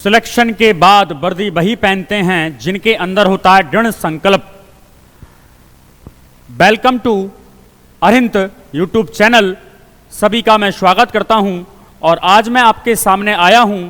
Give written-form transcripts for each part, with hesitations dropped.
Selection के बाद वर्दी वही पहनते हैं जिनके अंदर होता है दृढ़ संकल्प। Welcome to Arihant YouTube channel. सभी का मैं स्वागत करता हूं और आज मैं आपके सामने आया हूं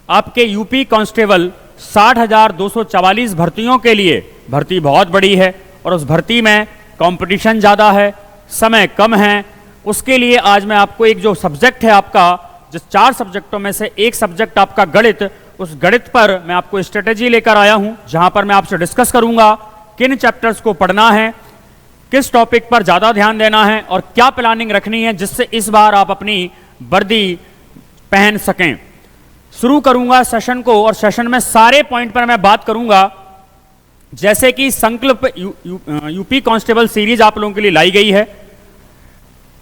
आपके यूपी कांस्टेबल 60,244 भर्तियों के लिए। भर्ती बहुत बड़ी है और उस भर्ती में कंपटीशन ज़्यादा है, समय कम है। उसके लिए आज मैं आपको एक जो सब्जेक्ट है आपका, जिस 4 सब्जेक्टों में से एक सब्जेक्ट आपका गणित, उस गणित पर मैं आपको स्ट्रेटेजी लेकर आया हूं, जहां पर मैं आपसे डिस्कस करूंगा किन चैप्टर्स को पढ़ना है, किस टॉपिक पर ज़्यादा ध्यान देना है और क्या प्लानिंग रखनी है जिससे इस बार आप अपनी वर्दी पहन सकें। शुरू करूंगा सेशन को और सेशन में सारे पॉइंट पर मैं बात करूंगा। जैसे कि संकल्प यूपी कांस्टेबल सीरीज आप लोगों के लिए लाई गई है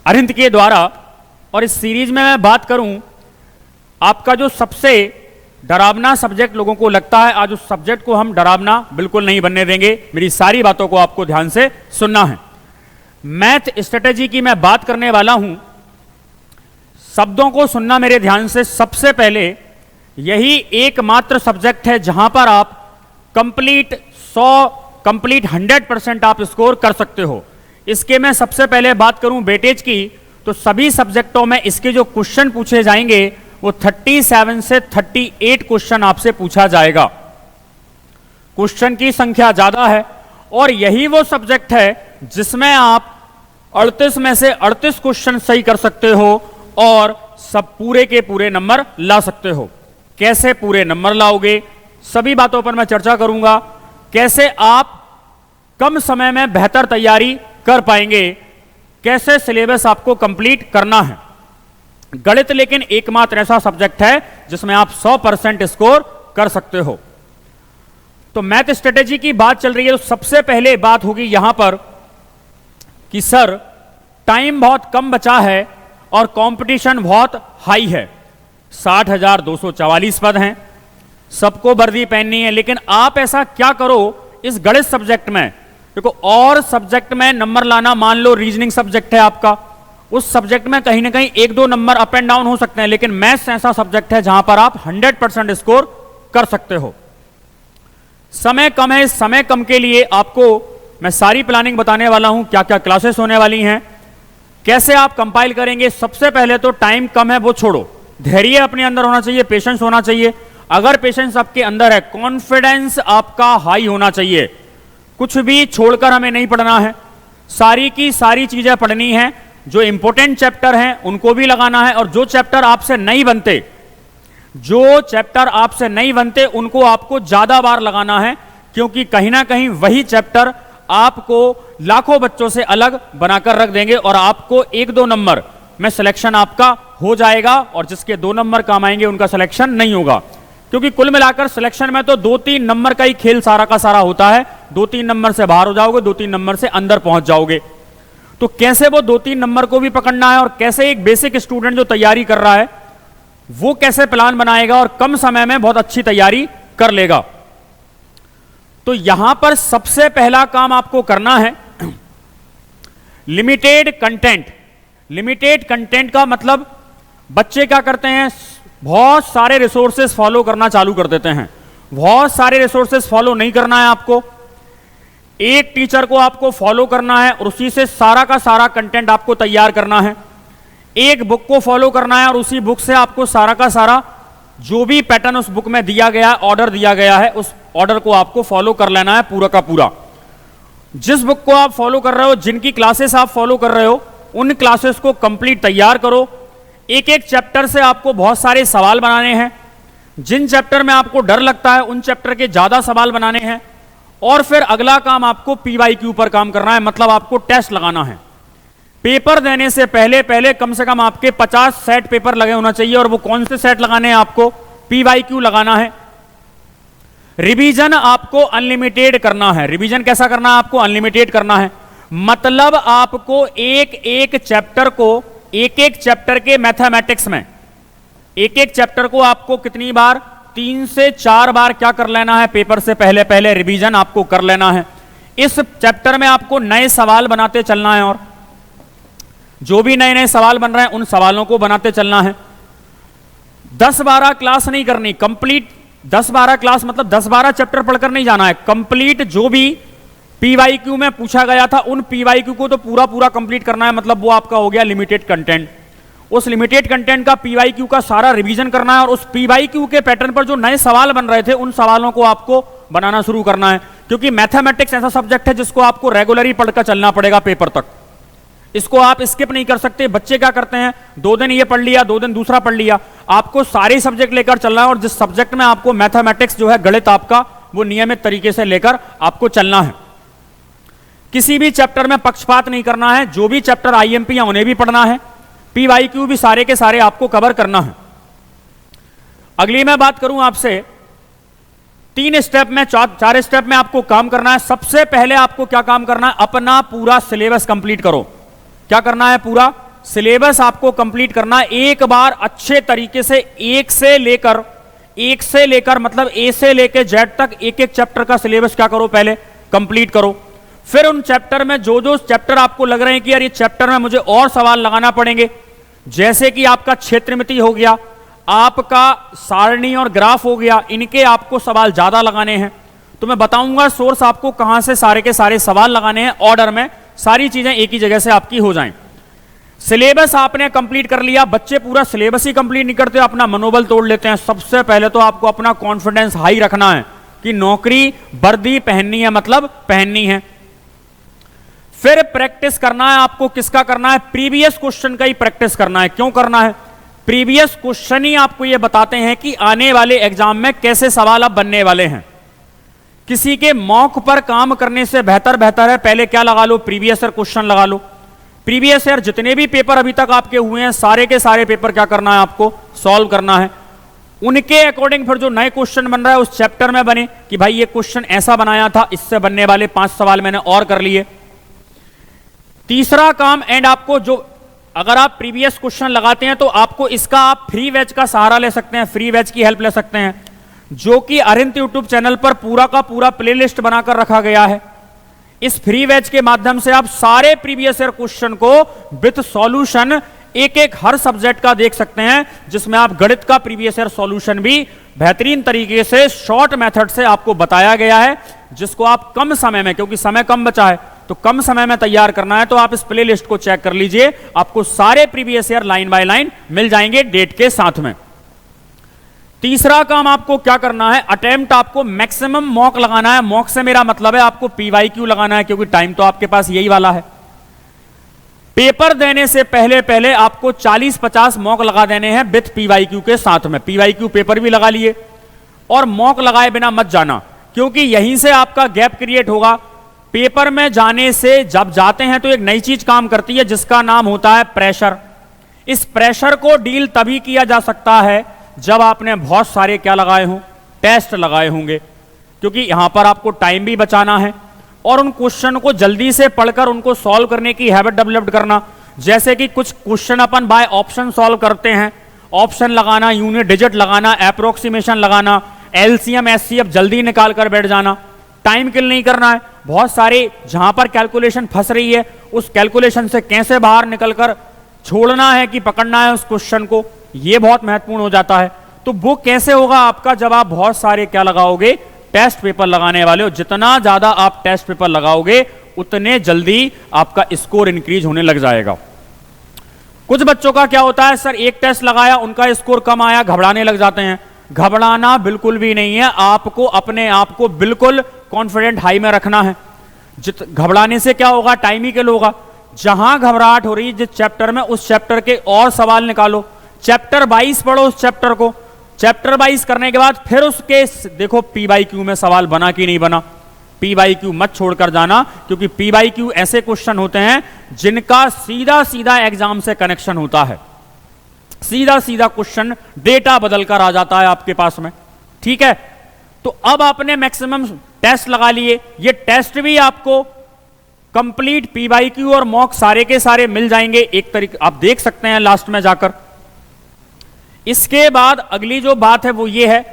अरिहंत के द्वारा, और इस सीरीज में मैं बात करूं आपका जो सबसे डरावना सब्जेक्ट लोगों को लगता है, आज उस सब्जेक्ट को हम डरावना बिल्कुल नहीं बनने देंगे। मेरी सारी बातों को आपको ध्यान से सुनना है। मैथ स्ट्रेटेजी की मैं बात करने वाला हूं। शब्दों को सुनना मेरे ध्यान से। सबसे पहले यही एकमात्र सब्जेक्ट है जहां पर आप कंप्लीट 100% आप स्कोर कर सकते हो। इसके मैं सबसे पहले बात करूं वेटेज की, तो सभी सब्जेक्टों में इसके जो क्वेश्चन पूछे जाएंगे वो 37 से 38 क्वेश्चन आपसे पूछा जाएगा। क्वेश्चन की संख्या ज्यादा है और यही वो सब्जेक्ट है जिसमें आप 38 में से 38 क्वेश्चन सही कर सकते हो और सब पूरे के पूरे नंबर ला सकते हो। कैसे पूरे नंबर लाओगे, सभी बातों पर मैं चर्चा करूंगा। कैसे आप कम समय में बेहतर तैयारी कर पाएंगे, कैसे सिलेबस आपको कंप्लीट करना है। गणित लेकिन एकमात्र ऐसा सब्जेक्ट है जिसमें आप 100% स्कोर कर सकते हो। तो मैथ स्ट्रेटेजी की बात चल रही है, तो सबसे पहले बात होगी यहां पर कि सर टाइम बहुत कम बचा है और कंपटीशन बहुत हाई है। 60,244 पद हैं, सबको वर्दी पहननी है, लेकिन आप ऐसा क्या करो इस गणित सब्जेक्ट में। देखो, और सब्जेक्ट में नंबर लाना, मान लो रीजनिंग सब्जेक्ट है आपका, उस सब्जेक्ट में कहीं ना कहीं 1-2 नंबर अप एंड डाउन हो सकते हैं, लेकिन मैथ्स ऐसा सब्जेक्ट है जहां पर आप 100% स्कोर कर सकते हो। समय कम है, इस समय कम के लिए आपको मैं सारी प्लानिंग बताने वाला हूं, क्या क्या क्लासेस होने वाली हैं, कैसे आप कंपाइल करेंगे। सबसे पहले तो टाइम कम है वो छोड़ो, धैर्य अपने अंदर होना चाहिए, पेशेंस होना चाहिए। अगर पेशेंस आपके अंदर है, कॉन्फिडेंस आपका हाई होना चाहिए। कुछ भी छोड़कर हमें नहीं पढ़ना है, सारी की सारी चीजें पढ़नी है। जो इंपॉर्टेंट चैप्टर हैं उनको भी लगाना है, और जो चैप्टर आपसे नहीं बनते उनको आपको ज्यादा बार लगाना है, क्योंकि कहीं ना कहीं वही चैप्टर आपको लाखों बच्चों से अलग बनाकर रख देंगे और आपको 1-2 नंबर में सिलेक्शन आपका हो जाएगा, और जिसके 2 नंबर काम आएंगे उनका सिलेक्शन नहीं होगा। क्योंकि कुल मिलाकर सिलेक्शन में तो 2-3 नंबर का ही खेल सारा का सारा होता है। 2-3 नंबर से बाहर हो जाओगे, 2-3 नंबर से अंदर पहुंच जाओगे। तो कैसे वो 2-3 नंबर को भी पकड़ना है, और कैसे एक बेसिक स्टूडेंट जो तैयारी कर रहा है वो कैसे प्लान बनाएगा और कम समय में बहुत अच्छी तैयारी कर लेगा। तो यहां पर सबसे पहला काम आपको करना है लिमिटेड कंटेंट। लिमिटेड कंटेंट का मतलब बच्चे क्या करते हैं, बहुत सारे रिसोर्सेस फॉलो करना चालू कर देते हैं। बहुत सारे रिसोर्सेस फॉलो नहीं करना है आपको, एक टीचर को आपको फॉलो करना है और उसी से सारा का सारा कंटेंट आपको तैयार करना है। एक बुक को फॉलो करना है और उसी बुक से आपको सारा का सारा जो भी पैटर्न उस बुक में दिया गया है, ऑर्डर दिया गया है, उस ऑर्डर को आपको फॉलो कर लेना है पूरा का पूरा। जिस बुक को आप फॉलो कर रहे हो, जिनकी क्लासेस आप फॉलो कर रहे हो, उन क्लासेस को कंप्लीट तैयार करो। एक एक चैप्टर से आपको बहुत सारे सवाल बनाने हैं। जिन चैप्टर में आपको डर लगता है उन चैप्टर के ज्यादा सवाल बनाने हैं, और फिर अगला काम आपको PYQ पर काम करना है, मतलब आपको टेस्ट लगाना है। पेपर देने से पहले कम से कम आपके 50 सेट पेपर लगे होना चाहिए, और वो कौन से सेट लगाने हैं, आपको PYQ लगाना है। रिवीजन आपको अनलिमिटेड करना है। रिवीजन कैसा करना है, आपको अनलिमिटेड करना है। मतलब आपको एक एक चैप्टर के मैथमेटिक्स में एक चैप्टर को आपको कितनी बार, 3 से 4 बार क्या कर लेना है, पेपर से पहले रिवीजन आपको कर लेना है। इस चैप्टर में आपको नए सवाल बनाते चलना है, और जो भी नए नए सवाल बन रहे हैं उन सवालों को बनाते चलना है। 10-12 क्लास नहीं करनी, कंप्लीट 10-12 क्लास मतलब 10-12 चैप्टर पढ़कर नहीं जाना है, कंप्लीट जो भी पीवाईक्यू में पूछा गया था उन पीवाईक्यू को तो पूरा पूरा कंप्लीट करना है, मतलब वो आपका हो गया लिमिटेड कंटेंट। उस लिमिटेड कंटेंट का पीवाईक्यू का सारा रिवीजन करना है और उस पीवाईक्यू के पैटर्न पर जो नए सवाल बन रहे थे उन सवालों को आपको बनाना शुरू करना है, क्योंकि मैथमेटिक्स ऐसा सब्जेक्ट है जिसको आपको रेगुलरली पढ़कर चलना पड़ेगा पेपर तक, इसको आप स्किप नहीं कर सकते। बच्चे क्या करते हैं, 2 दिन ये पढ़ लिया, 2 दिन दूसरा पढ़ लिया, आपको सारे सब्जेक्ट लेकर चलना है और जिस सब्जेक्ट में आपको मैथमेटिक्स जो है गणित आपका वो नियमित तरीके से लेकर आपको चलना है। किसी भी चैप्टर में पक्षपात नहीं करना है, जो भी चैप्टर आईएमपी है उन्हें भी पढ़ना है, पीवाईक्यू भी सारे के सारे आपको कवर करना है। अगली मैं बात करूं आपसे, 3 स्टेप में 4 स्टेप में आपको काम करना है। सबसे पहले आपको क्या काम करना है, अपना पूरा सिलेबस कंप्लीट करो। क्या करना है, पूरा सिलेबस आपको कंप्लीट करना है। एक बार अच्छे तरीके से एक से लेकर मतलब ए से लेकर जेड तक एक एक चैप्टर का सिलेबस क्या करो, पहले कंप्लीट करो। फिर उन चैप्टर में जो जो चैप्टर आपको लग रहे हैं कि यार ये चैप्टर में मुझे और सवाल लगाना पड़ेंगे, जैसे कि आपका क्षेत्रमिति हो गया, आपका सारणी और ग्राफ हो गया, इनके आपको सवाल ज्यादा लगाने हैं, तो मैं बताऊंगा सोर्स आपको कहां से सारे के सारे सवाल लगाने हैं, ऑर्डर में सारी चीजें एक ही जगह से आपकी हो जाएं। सिलेबस आपने कंप्लीट कर लिया। बच्चे पूरा सिलेबस ही कंप्लीट नहीं करते, अपना मनोबल तोड़ लेते हैं। सबसे पहले तो आपको अपना कॉन्फिडेंस हाई रखना है कि नौकरी वर्दी पहननी है, मतलब पहननी है। फिर प्रैक्टिस करना है आपको, किसका करना है, प्रीवियस क्वेश्चन का ही प्रैक्टिस करना है। क्यों करना है, प्रीवियस क्वेश्चन ही आपको यह बताते हैं कि आने वाले एग्जाम में कैसे सवाल अब बनने वाले हैं। किसी के मॉक पर काम करने से बेहतर है पहले क्या लगा लो, प्रीवियस ईयर क्वेश्चन लगा लो। प्रीवियस ईयर जितने भी पेपर अभी तक आपके हुए हैं सारे के सारे पेपर क्या करना है, आपको सॉल्व करना है। उनके अकॉर्डिंग फिर जो नए क्वेश्चन बन रहा है उस चैप्टर में बने कि भाई ये क्वेश्चन ऐसा बनाया था, इससे बनने वाले 5 सवाल मैंने और कर लिए। तीसरा काम, एंड आपको जो अगर आप प्रीवियस क्वेश्चन लगाते हैं तो आपको इसका आप फ्री बैच का सहारा ले सकते हैं, फ्री बैच की हेल्प ले सकते हैं, जो कि अरिहंत यूट्यूब चैनल पर पूरा का पूरा प्लेलिस्ट बनाकर रखा गया है। इस फ्री बैच के माध्यम से आप सारे प्रीवियस ईयर क्वेश्चन को विद सॉल्यूशन एक एक हर सब्जेक्ट का देख सकते हैं, जिसमें आप गणित का प्रीवियस ईयर सॉल्यूशन भी बेहतरीन तरीके से शॉर्ट मेथड से आपको बताया गया है, जिसको आप कम समय में, क्योंकि समय कम बचा है तो कम समय में तैयार करना है, तो आप इस प्ले लिस्ट को चेक कर लीजिए, आपको सारे previous year line by line मिल जाएंगे डेट के साथ में। तीसरा काम आपको क्या करना है, अटेम्प्ट आपको मैक्सिमम मॉक लगाना है। मॉक से मेरा मतलब है आपको पीवाईक्यू लगाना है, क्योंकि टाइम तो आपके पास यही वाला है। पेपर देने से पहले आपको 40-50 मॉक लगा देने हैं विथ पीवाईक्यू के साथ में। पीवाईक्यू पेपर भी लगा लिए और मॉक लगाए बिना मत जाना, क्योंकि यहीं से आपका गैप क्रिएट होगा। पेपर में जाने से जब जाते हैं तो एक नई चीज काम करती है जिसका नाम होता है प्रेशर। इस प्रेशर को डील तभी किया जा सकता है जब आपने बहुत सारे क्या लगाए हों, टेस्ट लगाए होंगे, क्योंकि यहां पर आपको टाइम भी बचाना है और उन क्वेश्चन को जल्दी से पढ़कर उनको सॉल्व करने की हैबिट डेवलप करना। जैसे कि कुछ question upon by option solve करते हैं, ऑप्शन लगाना, यूनिट डिजिट लगाना, अप्रोक्सीमेशन लगाना, एलसीएम एचसीएफ जल्दी निकाल कर बैठ जाना, टाइम किल नहीं करना है। बहुत सारे जहां पर कैलकुलेशन फंस रही है उस कैलकुलेशन से कैसे बाहर निकलकर छोड़ना है कि पकड़ना है उस क्वेश्चन को, यह बहुत महत्वपूर्ण हो जाता है। तो वो कैसे होगा आपका, जब आप बहुत सारे क्या लगाओगे, टेस्ट पेपर लगाने वाले हो। जितना ज्यादा आप टेस्ट पेपर लगाओगे उतने जल्दी आपका स्कोर इंक्रीज होने लग जाएगा। कुछ बच्चों का क्या होता है, सर एक टेस्ट लगाया उनका स्कोर कम आया, घबराने लग जाते हैं। घबराना बिल्कुल भी नहीं है, आपको अपने आप को बिल्कुल कॉन्फिडेंट हाई में रखना है। घबराने से क्या होगा, टाइम ही किल होगा। जहां घबराहट हो रही है जिस चैप्टर में, उस चैप्टर के और सवाल निकालो, चैप्टर 22 पढ़ो उस चैप्टर को। चैप्टर 22 करने के बाद फिर उसके देखो पीवाईक्यू में सवाल बना कि नहीं बना। पीवाईक्यू मत छोड़कर जाना, क्योंकि पीवाईक्यू ऐसे क्वेश्चन होते हैं जिनका सीधा सीधा एग्जाम से कनेक्शन होता है। सीधा सीधा क्वेश्चन डेटा बदलकर आ जाता है आपके पास में, ठीक है। तो अब आपने मैक्सिमम टेस्ट लगा लिए, ये टेस्ट भी आपको कंप्लीट पीवाईक्यू और मॉक सारे के सारे मिल जाएंगे एक तरीके, आप देख सकते हैं लास्ट में जाकर। इसके बाद अगली जो बात है वो ये है,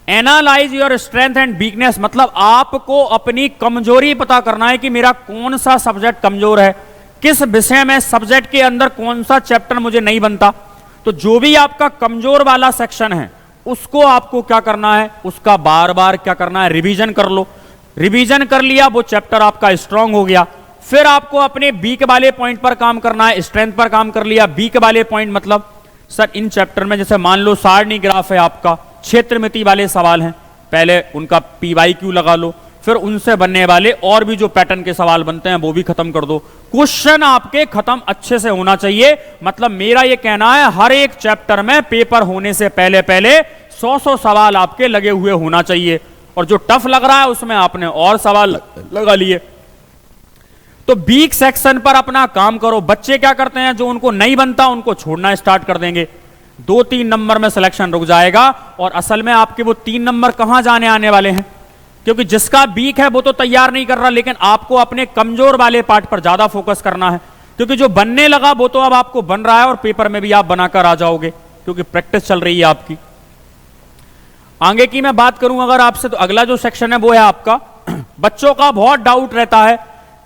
analyse your strength and weakness. मतलब आपको अपनी कमजोरी पता करना है कि मेरा कौन सा सब्जेक्ट कमजोर है, किस विषय में सब्जेक्ट के अंदर कौन सा चैप्टर मुझे नहीं बनता। तो जो भी आपका कमजोर वाला सेक्शन है उसको आपको क्या करना है, उसका बार बार क्या करना है, रिवीजन कर लो। रिवीजन कर लिया, वो चैप्टर आपका स्ट्रांग हो गया। फिर आपको अपने वीक वाले पॉइंट पर काम करना है। स्ट्रेंथ पर काम कर लिया, वीक वाले पॉइंट मतलब सर इन चैप्टर में जैसे मान लो सारणी ग्राफ है आपका, क्षेत्रमिति वाले सवाल हैं, पहले उनका PYQ लगा लो, फिर उनसे बनने वाले और भी जो पैटर्न के सवाल बनते हैं वो भी खत्म कर दो। क्वेश्चन आपके खत्म अच्छे से होना चाहिए। मतलब मेरा ये कहना है हर एक चैप्टर में पेपर होने से पहले पहले 100 सवाल आपके लगे हुए होना चाहिए, और जो टफ लग रहा है उसमें आपने और सवाल लगा लिए। तो वीक सेक्शन पर अपना काम करो। बच्चे क्या करते हैं, जो उनको नहीं बनता उनको छोड़ना स्टार्ट कर देंगे, 2-3 नंबर में सिलेक्शन रुक जाएगा। और असल में आपके वो 3 नंबर कहां जाने आने वाले हैं, क्योंकि जिसका वीक है वो तो तैयार नहीं कर रहा, लेकिन आपको अपने कमजोर वाले पार्ट पर ज्यादा फोकस करना है, क्योंकि जो बनने लगा वो तो अब आपको बन रहा है और पेपर में भी आप बनाकर आ जाओगे, क्योंकि प्रैक्टिस चल रही है आपकी। आगे की मैं बात करूं अगर आपसे, तो अगला जो सेक्शन है वो है आपका, बच्चों का बहुत डाउट रहता है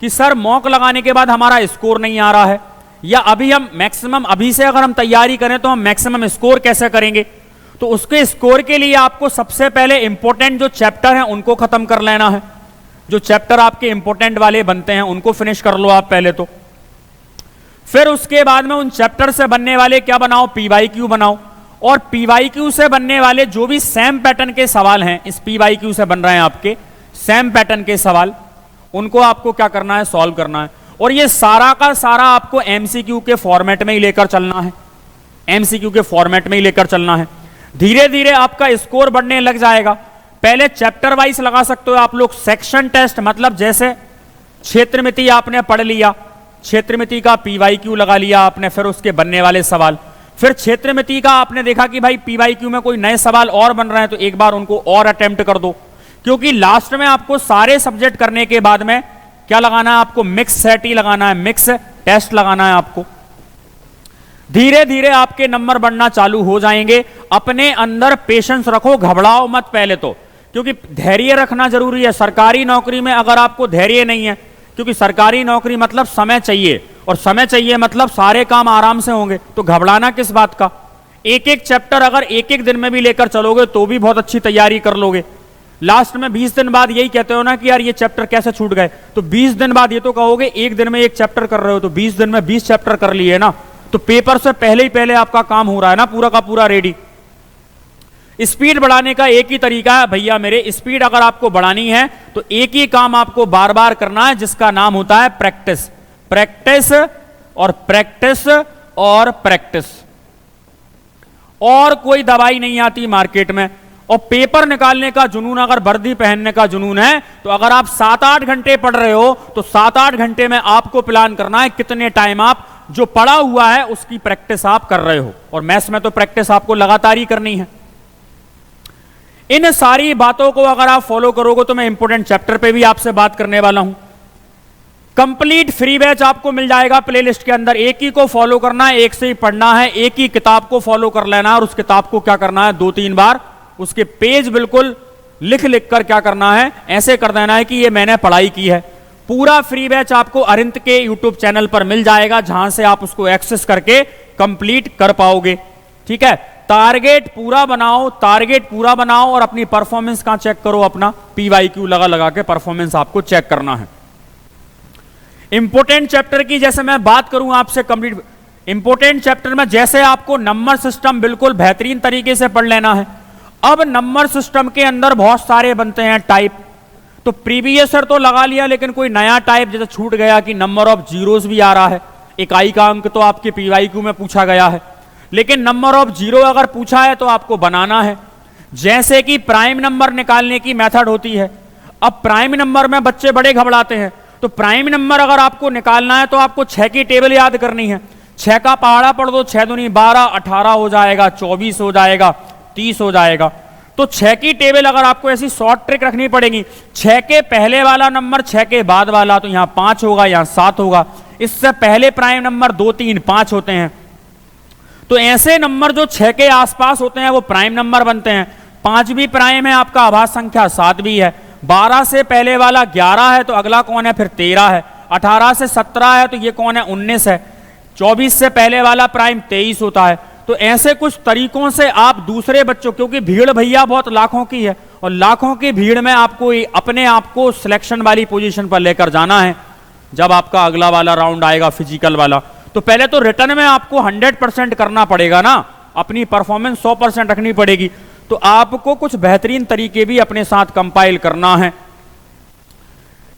कि सर मॉक लगाने के बाद हमारा स्कोर नहीं आ रहा है, या अभी हम मैक्सिमम, अभी से अगर हम तैयारी करें तो हम मैक्सिमम स्कोर कैसे करेंगे। तो उसके स्कोर के लिए आपको सबसे पहले इंपॉर्टेंट जो चैप्टर हैं उनको खत्म कर लेना है। जो चैप्टर आपके इंपॉर्टेंट वाले बनते हैं उनको फिनिश कर लो आप पहले तो। फिर उसके बाद में उन चैप्टर से बनने वाले क्या बनाओ, PYQ बनाओ। और PYQ से बनने वाले जो भी सेम पैटर्न के सवाल हैं, इस PYQ से बन रहे हैं आपके सेम पैटर्न के सवाल, उनको आपको क्या करना है, सॉल्व करना है। और ये सारा का सारा आपको MCQ के फॉर्मेट में ही लेकर चलना है, MCQ के फॉर्मेट में ही लेकर चलना है। धीरे धीरे आपका स्कोर बढ़ने लग जाएगा। पहले चैप्टर वाइज लगा सकते हो आप लोग सेक्शन टेस्ट, मतलब जैसे क्षेत्रमिति आपने पढ़ लिया, क्षेत्रमिति का PYQ लगा लिया आपने, फिर उसके बनने वाले सवाल, फिर क्षेत्रमिति का आपने देखा कि भाई PYQ में कोई नए सवाल और बन रहे हैं तो एक बार उनको और अटेम्प्ट कर दो, क्योंकि लास्ट में आपको सारे सब्जेक्ट करने के बाद में क्या लगाना है, आपको मिक्स सेट ही लगाना है, मिक्स टेस्ट लगाना है आपको। धीरे धीरे आपके नंबर बढ़ना चालू हो जाएंगे। अपने अंदर पेशेंस रखो, घबराओ मत पहले तो, क्योंकि धैर्य रखना जरूरी है। सरकारी नौकरी में अगर आपको धैर्य नहीं है, क्योंकि सरकारी नौकरी मतलब समय चाहिए, और समय चाहिए मतलब सारे काम आराम से होंगे, तो घबराना किस बात का। एक एक चैप्टर अगर एक एक दिन में भी लेकर चलोगे तो भी बहुत अच्छी तैयारी कर लोगे। लास्ट में 20 दिन बाद यही कहते हो ना कि यार ये चैप्टर कैसे छूट गए, तो 20 दिन बाद ये तो कहोगे एक दिन में एक चैप्टर कर रहे हो, तो 20 दिन में 20 चैप्टर कर लिए ना, तो पेपर से पहले ही पहले आपका काम हो रहा है ना पूरा का पूरा रेडी। स्पीड बढ़ाने का एक ही तरीका है भैया मेरे, स्पीड अगर आपको बढ़ानी है तो एक ही काम आपको बार बार करना है, जिसका नाम होता है प्रैक्टिस। प्रैक्टिस और प्रैक्टिस और प्रैक्टिस, और कोई दवाई नहीं आती मार्केट में। और पेपर निकालने का जुनून, अगर वर्दी पहनने का जुनून है, तो अगर आप 7-8 घंटे पढ़ रहे हो तो 7-8 घंटे में आपको प्लान करना है कितने टाइम आप जो पढ़ा हुआ है उसकी प्रैक्टिस आप कर रहे हो। और मैथ्स में तो प्रैक्टिस आपको लगातार ही करनी है। इन सारी बातों को अगर आप फॉलो करोगे तो मैं इंपॉर्टेंट चैप्टर पे भी आपसे बात करने वाला हूं। कंप्लीट फ्री बैच आपको मिल जाएगा प्लेलिस्ट के अंदर। एक ही को फॉलो करना है, एक से ही पढ़ना है, एक ही किताब को फॉलो कर लेना है, और उस किताब को क्या करना है, 2-3 बार उसके पेज बिल्कुल लिख लिख कर क्या करना है, ऐसे कर देना है कि ये मैंने पढ़ाई की है। पूरा फ्री बैच आपको अरिंत के यूट्यूब चैनल पर मिल जाएगा, जहां से आप उसको एक्सेस करके कंप्लीट कर पाओगे। ठीक है, टारगेट पूरा बनाओ, टारगेट पूरा बनाओ, और अपनी परफॉर्मेंस कहां चेक करो, अपना PYQ लगा लगा के परफॉर्मेंस आपको चेक करना है। इंपोर्टेंट चैप्टर की जैसे मैं बात करूं आपसे कंप्लीट, इंपोर्टेंट चैप्टर में जैसे आपको नंबर सिस्टम बिल्कुल बेहतरीन तरीके से पढ़ लेना है। अब नंबर सिस्टम के अंदर बहुत सारे बनते हैं टाइप, तो प्रीवियस ईयर तो लगा लिया, लेकिन कोई नया टाइप जैसे छूट गया कि नंबर ऑफ जीरोस भी आ रहा है। इकाई का अंक तो आपके PYQ में पूछा गया है, लेकिन नंबर ऑफ जीरो अगर पूछा है तो आपको बनाना है। जैसे कि प्राइम नंबर निकालने की मेथड होती है। अब प्राइम नंबर में बच्चे बड़े घबराते हैं, तो प्राइम नंबर अगर आपको निकालना है तो आपको 6 की टेबल याद करनी है। 6 का पहाड़ा पढ़ दो, 6 दूनी 12, 18 हो जाएगा, 24 हो जाएगा, 30 हो जाएगा। तो 6 की टेबल अगर आपको ऐसी शॉर्ट ट्रिक रखनी पड़ेगी, 6 के पहले वाला नंबर 6 के बाद वाला, तो यहां 5 होगा, यहां 7 होगा। इससे पहले प्राइम नंबर 2, 3, 5 होते हैं। तो ऐसे नंबर जो 6 के आसपास होते हैं वो प्राइम नंबर बनते हैं। 5 भी प्राइम है आपका, आभास संख्या 7 भी है। 12 से पहले वाला 11 है, तो अगला कौन है, फिर 13 है। 18 से 17 है, तो ये कौन है, 19 है। 24 से पहले वाला प्राइम 23 होता है। तो तो ऐसे कुछ तरीकों से आप दूसरे बच्चों, क्योंकि भीड़ भैया बहुत लाखों की है और लाखों की भीड़ में आपको अपने आप को सिलेक्शन वाली पोजीशन पर लेकर जाना है। जब आपका अगला वाला राउंड आएगा फिजिकल वाला, तो पहले तो रिटर्न में आपको 100% करना पड़ेगा ना, अपनी परफॉर्मेंस 100% रखनी पड़ेगी। तो आपको कुछ बेहतरीन तरीके भी अपने साथ कंपाइल करना है।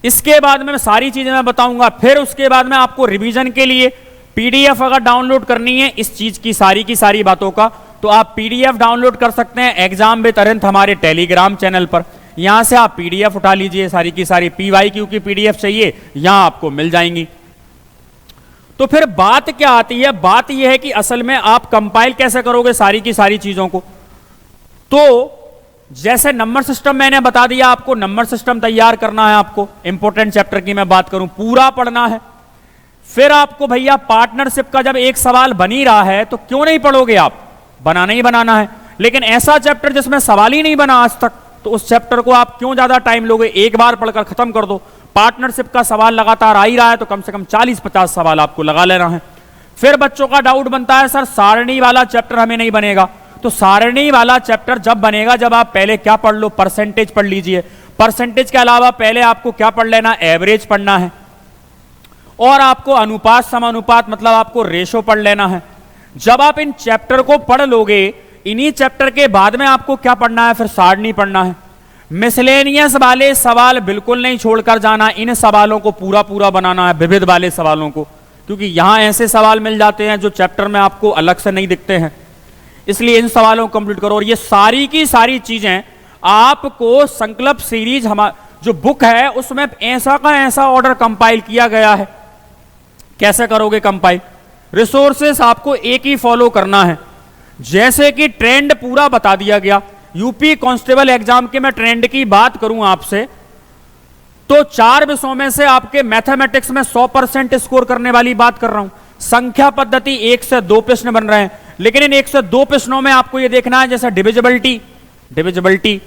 इसके बाद में सारी चीजें मैं बताऊंगा। फिर उसके बाद में आपको रिवीजन के लिए पीडीएफ अगर डाउनलोड करनी है इस चीज की सारी बातों का, तो आप पीडीएफ डाउनलोड कर सकते हैं एग्जाम विद अरिहंत हमारे टेलीग्राम चैनल पर। यहां से आप पीडीएफ उठा लीजिए, सारी की सारी पीवाईक्यू की पीडीएफ चाहिए यहां आपको मिल जाएंगी। तो फिर बात क्या आती है, बात यह है कि असल में आप कंपाइल कैसे करोगे सारी की सारी चीजों को। तो जैसे नंबर सिस्टम मैंने बता दिया, आपको नंबर सिस्टम तैयार करना है, आपको इंपॉर्टेंट चैप्टर की मैं बात करूं पूरा पढ़ना है। फिर आपको भैया पार्टनरशिप का जब एक सवाल बन ही रहा है तो क्यों नहीं पढ़ोगे आप, बनाना ही बनाना है। लेकिन ऐसा चैप्टर जिसमें सवाल ही नहीं बना आज तक, तो उस चैप्टर को आप क्यों ज्यादा टाइम लोगे, एक बार पढ़कर खत्म कर दो। पार्टनरशिप का सवाल लगातार आ ही रहा है तो कम से कम 40-50 सवाल आपको लगा लेना है। फिर बच्चों का डाउट बनता है सर सारणी वाला चैप्टर हमें नहीं बनेगा। तो सारणी वाला चैप्टर जब बनेगा जब आप पहले क्या पढ़ लो, परसेंटेज पढ़ लीजिए। परसेंटेज के अलावा पहले आपको क्या पढ़ लेना, एवरेज पढ़ना है, और आपको अनुपात समानुपात मतलब आपको रेशो पढ़ लेना है। जब आप इन चैप्टर को पढ़ लोगे, इन्हीं चैप्टर के बाद में आपको क्या पढ़ना है, फिर सारणी पढ़ना है। मिसलेनियस वाले सवाल बिल्कुल नहीं छोड़कर जाना, इन सवालों को पूरा पूरा बनाना है, विविध वाले सवालों को, क्योंकि यहां ऐसे सवाल मिल जाते हैं जो चैप्टर में आपको अलग से नहीं दिखते हैं, इसलिए इन सवालों को कंप्लीट करो। और ये सारी की सारी चीजें आपको संकल्प सीरीज जो बुक है उसमें ऐसा का ऐसा ऑर्डर कंपाइल किया गया है। कैसे करोगे कंपाइल, रिसोर्सेस आपको एक ही फॉलो करना है। जैसे कि ट्रेंड पूरा बता दिया गया, यूपी कांस्टेबल एग्जाम के मैं ट्रेंड की बात करूं आपसे, तो 4 विषयों में से आपके मैथमेटिक्स में 100% स्कोर करने वाली बात कर रहा हूं। संख्या पद्धति 1 से 2 प्रश्न बन रहे हैं, लेकिन इन 1 से 2 प्रश्नों में आपको यह देखना है, जैसे डिविजिबिलिटी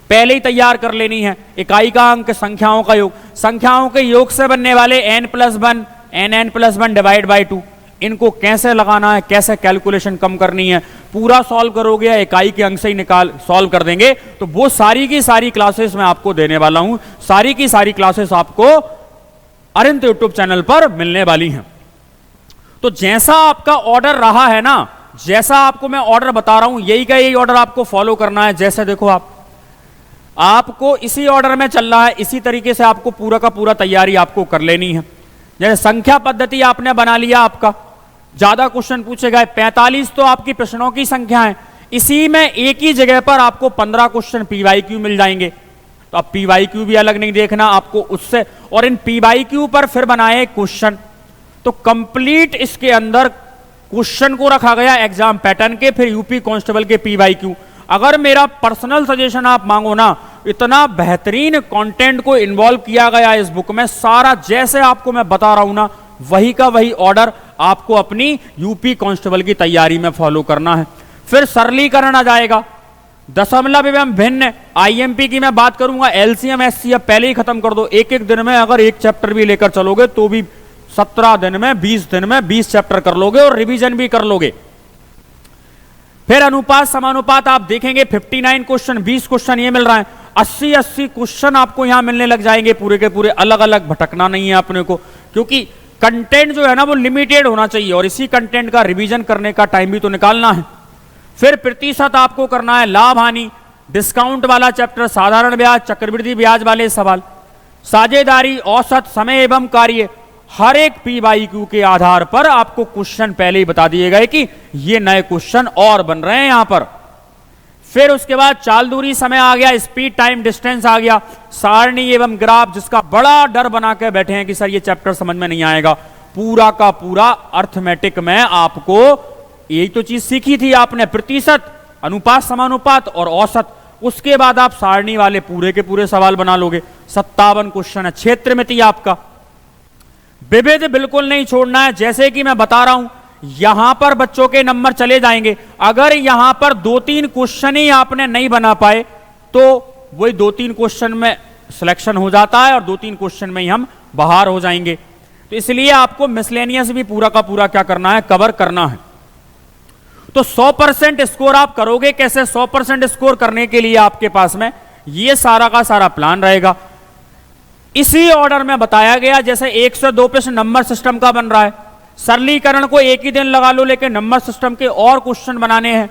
पहले ही तैयार कर लेनी है। इकाई का अंक, संख्याओं का योग, संख्याओं के योग से बनने वाले n+1 n+1 डिवाइड बाई 2, इनको कैसे लगाना है, कैसे कैलकुलेशन कम करनी है, पूरा सॉल्व करोगे या इकाई के अंक से ही निकाल सॉल्व कर देंगे, तो वो सारी की सारी क्लासेस मैं आपको देने वाला हूं। सारी की सारी क्लासेस आपको अरिहंत यूट्यूब चैनल पर मिलने वाली हैं। तो जैसा आपका ऑर्डर रहा है ना, जैसा आपको मैं ऑर्डर बता रहा हूं, यही का यही ऑर्डर आपको फॉलो करना है। जैसे देखो आपको इसी ऑर्डर में चल रहा है, इसी तरीके से आपको पूरा का पूरा तैयारी आपको कर लेनी है। जैसे संख्या पद्धति आपने बना लिया, आपका ज्यादा क्वेश्चन पूछे गए, 45 तो आपकी प्रश्नों की संख्या है, इसी में एक ही जगह पर आपको 15 क्वेश्चन पीवाईक्यू मिल जाएंगे। तो अब पीवाईक्यू भी अलग नहीं देखना आपको उससे, और इन पीवाईक्यू पर फिर बनाए क्वेश्चन। तो कंप्लीट इसके अंदर क्वेश्चन को रखा गया एग्जाम पैटर्न के, फिर यूपी कांस्टेबल के पीवाईक्यू। अगर मेरा पर्सनल सजेशन आप मांगो ना, इतना बेहतरीन कंटेंट को इन्वॉल्व किया गया इस बुक में, सारा जैसे आपको मैं बता रहा हूं ना, वही का वही ऑर्डर आपको अपनी यूपी कांस्टेबल की तैयारी में फॉलो करना है। फिर सरलीकरण आ जाएगा, दशमलव एवं भिन्न, आईएमपी की मैं बात करूंगा, एलसीएम एचसीएफ पहले ही खत्म कर दो। एक एक दिन में अगर एक चैप्टर भी लेकर चलोगे तो भी 17 दिन में 20 दिन में 20 चैप्टर कर लोगे और रिवीजन भी कर लोगे। फिर अनुपात समानुपात आप देखेंगे 59 क्वेश्चन, 20 क्वेश्चन ये मिल रहा है, 80 क्वेश्चन आपको यहां मिलने लग जाएंगे पूरे के पूरे, अलग अलग भटकना नहीं है अपने को, क्योंकि कंटेंट जो है ना वो लिमिटेड होना चाहिए और इसी कंटेंट का रिवीजन करने का टाइम भी तो निकालना है। फिर प्रतिशत आपको करना है, लाभ हानि, डिस्काउंट वाला चैप्टर, साधारण ब्याज, चक्रवृद्धि ब्याज वाले सवाल, साझेदारी, औसत, समय एवं कार्य, हर एक पीवाईक्यू के आधार पर आपको क्वेश्चन पहले ही बता दिए गए कि ये नए क्वेश्चन और बन रहे हैं यहां पर। फिर उसके बाद चाल दूरी, समय आ गया, स्पीड टाइम डिस्टेंस आ गया, सारणी एवं ग्राफ, जिसका बड़ा डर बना के बैठे हैं कि सर ये चैप्टर समझ में नहीं आएगा, पूरा का पूरा अर्थमेटिक में आपको यही तो चीज सीखी थी आपने, प्रतिशत, अनुपात समानुपात और औसत। उसके बाद आप सारणी वाले पूरे के पूरे सवाल बना लोगे। 57 क्वेश्चन है। क्षेत्र मिति आपका विविध बिल्कुल नहीं छोड़ना है, जैसे कि मैं बता रहा हूं यहां पर बच्चों के नंबर चले जाएंगे। अगर यहां पर 2-3 क्वेश्चन ही आपने नहीं बना पाए तो वही 2-3 क्वेश्चन में सिलेक्शन हो जाता है और 2-3 क्वेश्चन में ही हम बाहर हो जाएंगे। तो इसलिए आपको मिसलेनियस भी पूरा का पूरा क्या करना है, कवर करना है। तो 100% स्कोर आप करोगे कैसे? 100% स्कोर करने के लिए आपके पास में ये सारा का सारा प्लान रहेगा। इसी ऑर्डर में बताया गया, जैसे 1 से 2 प्रश्न नंबर सिस्टम का बन रहा है, सरलीकरण को एक ही दिन लगा लो, लेकिन नंबर सिस्टम के और क्वेश्चन बनाने हैं।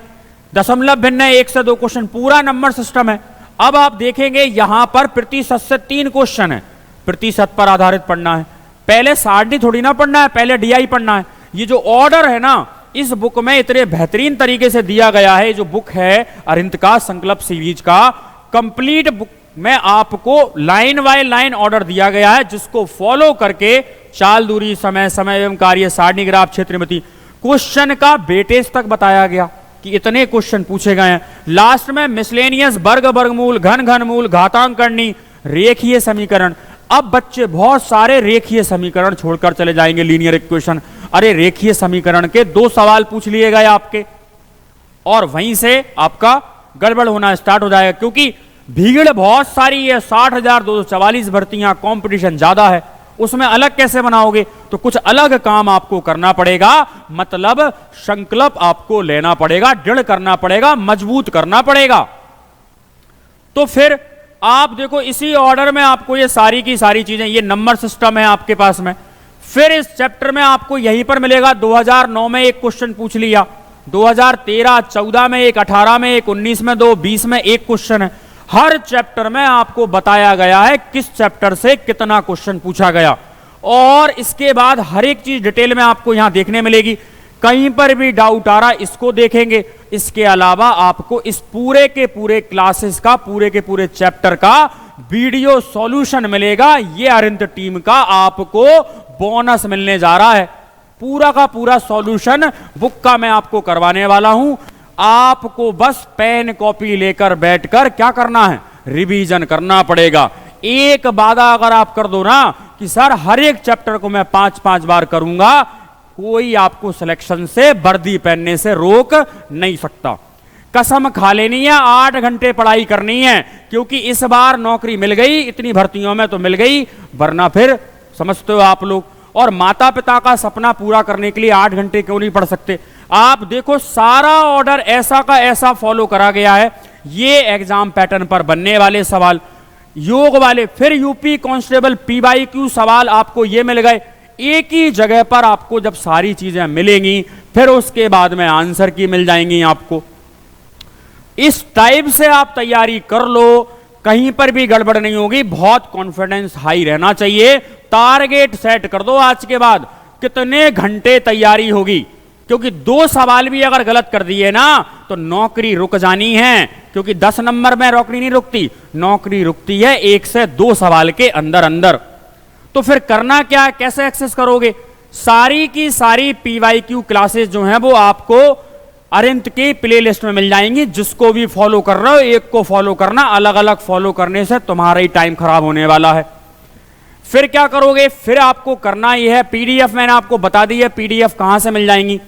दशमलव भिन्न 1 से 2 क्वेश्चन, पूरा नंबर सिस्टम है। अब आप देखेंगे यहां पर प्रतिशत से 3 क्वेश्चन है, प्रतिशत पर आधारित पढ़ना है। पहले सारणी थोड़ी ना पढ़ना है, पहले डीआई पढ़ना है। ये जो ऑर्डर है ना, इस बुक में इतने बेहतरीन तरीके से दिया गया है। जो बुक है अरिहंत का संकल्प सीरीज का कंप्लीट बुक में आपको लाइन बाय लाइन ऑर्डर दिया गया है, जिसको फॉलो करके चाल, दूरी, समय, समय एवं कार्य, सारणी, ग्राफ, क्षेत्रमिति, क्वेश्चन का वेटेज तक बताया गया कि इतने क्वेश्चन पूछे गए हैं। लास्ट में मिसलेनियस, वर्ग, वर्गमूल, घन, घनमूल, घातांक करनी, रेखीय समीकरण। अब बच्चे बहुत सारे रेखीय समीकरण छोड़कर चले जाएंगे, लीनियर इक्वेशन। अरे रेखीय समीकरण के 2 सवाल पूछ लिए गए आपके, और वहीं से आपका गड़बड़ होना स्टार्ट हो जाएगा, क्योंकि भीड़ बहुत सारी है, 60,244 भर्तियां, कंपटीशन ज्यादा है, उसमें अलग कैसे बनाओगे? तो कुछ अलग काम आपको करना पड़ेगा, मतलब संकल्प आपको लेना पड़ेगा, दृढ़ करना पड़ेगा, मजबूत करना पड़ेगा। तो फिर आप देखो इसी ऑर्डर में आपको ये सारी की सारी चीजें, ये नंबर सिस्टम है आपके पास में। फिर इस चैप्टर में आपको यहीं पर मिलेगा, 2009 में एक क्वेश्चन पूछ लिया, 2013, 14 में एक, 18 में एक, 19 में 2, 20 में एक क्वेश्चन है। हर चैप्टर में आपको बताया गया है किस चैप्टर से कितना क्वेश्चन पूछा गया, और इसके बाद हर एक चीज डिटेल में आपको यहां देखने मिलेगी। कहीं पर भी डाउट आ रहा इसको देखेंगे। इसके अलावा आपको इस पूरे के पूरे क्लासेस का, पूरे के पूरे चैप्टर का वीडियो सॉल्यूशन मिलेगा। ये अरिहंत टीम का आपको बोनस मिलने जा रहा है। पूरा का पूरा सॉल्यूशन बुक का मैं आपको करवाने वाला हूं। आपको बस पेन कॉपी लेकर बैठकर क्या करना है? रिवीजन करना पड़ेगा। एक वादा अगर आप कर दो ना कि सर हर एक चैप्टर को मैं 5-5 बार करूंगा, कोई आपको सिलेक्शन से, वर्दी पहनने से रोक नहीं सकता। कसम खा लेनी है, 8 घंटे पढ़ाई करनी है, क्योंकि इस बार नौकरी मिल गई, इतनी भर्तियों में तो मिल गई, वरना फिर समझते हो आप लोग। और माता पिता का सपना पूरा करने के लिए 8 घंटे क्यों नहीं पढ़ सकते? आप देखो सारा ऑर्डर ऐसा का ऐसा फॉलो करा गया है। ये एग्जाम पैटर्न पर बनने वाले सवाल, योग वाले, फिर यूपी कांस्टेबल PYQ सवाल आपको ये मिल गए। एक ही जगह पर आपको जब सारी चीजें मिलेंगी, फिर उसके बाद में आंसर की मिल जाएंगी आपको। इस टाइप से आप तैयारी कर लो, कहीं पर भी गड़बड़ नहीं होगी। बहुत कॉन्फिडेंस हाई रहना चाहिए। टारगेट सेट कर दो आज के बाद कितने घंटे तैयारी होगी, क्योंकि 2 सवाल भी अगर गलत कर दिए ना तो नौकरी रुक जानी है। क्योंकि 10 नंबर में नौकरी नहीं रुकती, नौकरी रुकती है 1 से 2 सवाल के अंदर अंदर। तो फिर करना क्या है, कैसे एक्सेस करोगे? सारी की सारी PYQ क्लासेस जो हैं वो आपको अरिहंत की प्लेलिस्ट में मिल जाएंगी। जिसको भी फॉलो कर रहे हो, एक को फॉलो करना, अलग अलग फॉलो करने से तुम्हारा ही टाइम खराब होने वाला है। फिर क्या करोगे? फिर आपको करना यह है, PDF मैंने आपको बता दी है, PDF कहां से मिल जाएंगी।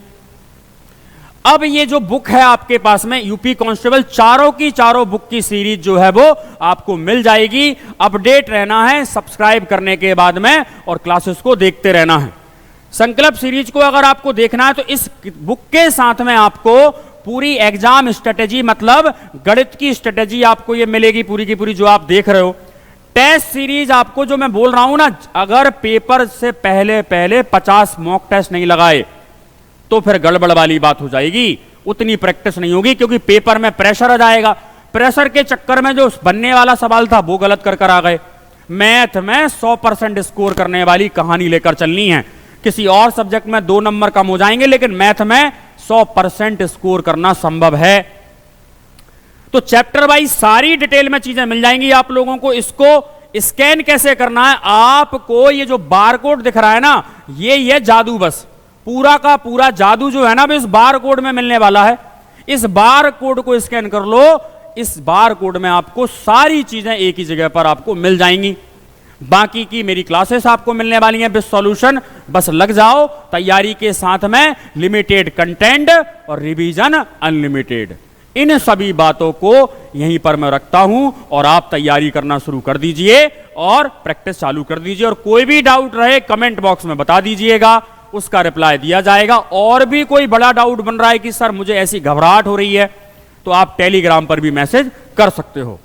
अब ये जो बुक है आपके पास में, यूपी कांस्टेबल, चारों की चारों बुक की सीरीज जो है वो आपको मिल जाएगी। अपडेट रहना है सब्सक्राइब करने के बाद में, और क्लासेस को देखते रहना है। संकल्प सीरीज को अगर आपको देखना है तो इस बुक के साथ में आपको पूरी एग्जाम स्ट्रेटेजी, मतलब गणित की स्ट्रेटेजी आपको ये मिलेगी पूरी की पूरी, जो आप देख रहे हो। टेस्ट सीरीज आपको जो मैं बोल रहा हूं ना, अगर पेपर से पहले 50 मॉक टेस्ट नहीं लगाए तो फिर गड़बड़ वाली बात हो जाएगी, उतनी प्रैक्टिस नहीं होगी, क्योंकि पेपर में प्रेशर आ जाएगा। प्रेशर के चक्कर में जो बनने वाला सवाल था वो गलत कर आ गए। मैथ में 100% स्कोर करने वाली कहानी लेकर चलनी है। किसी और सब्जेक्ट में 2 नंबर कम हो जाएंगे, लेकिन मैथ में 100% स्कोर करना संभव है। तो चैप्टर वाइज सारी डिटेल में चीजें मिल जाएंगी आप लोगों को। इसको स्कैन कैसे करना है, आपको ये जो बारकोड दिख रहा है ना, ये जादू, बस पूरा का पूरा जादू जो है ना, इस बार कोड में मिलने वाला है। इस बार कोड को स्कैन कर लो। इस बार कोड में आपको सारी चीजें एक ही जगह पर आपको मिल जाएंगी। बाकी की मेरी क्लासेस आपको मिलने वाली हैं विद सॉल्यूशन। बस लग जाओ तैयारी के साथ में, लिमिटेड कंटेंट और रिवीजन अनलिमिटेड। इन सभी बातों को यहीं पर मैं रखता हूं, और आप तैयारी करना शुरू कर दीजिए और प्रैक्टिस चालू कर दीजिए। और कोई भी डाउट रहे कमेंट बॉक्स में बता दीजिएगा, उसका रिप्लाई दिया जाएगा। और भी कोई बड़ा डाउट बन रहा है कि सर मुझे ऐसी घबराहट हो रही है, तो आप टेलीग्राम पर भी मैसेज कर सकते हो।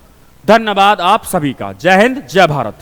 धन्यवाद आप सभी का। जय हिंद, जय भारत।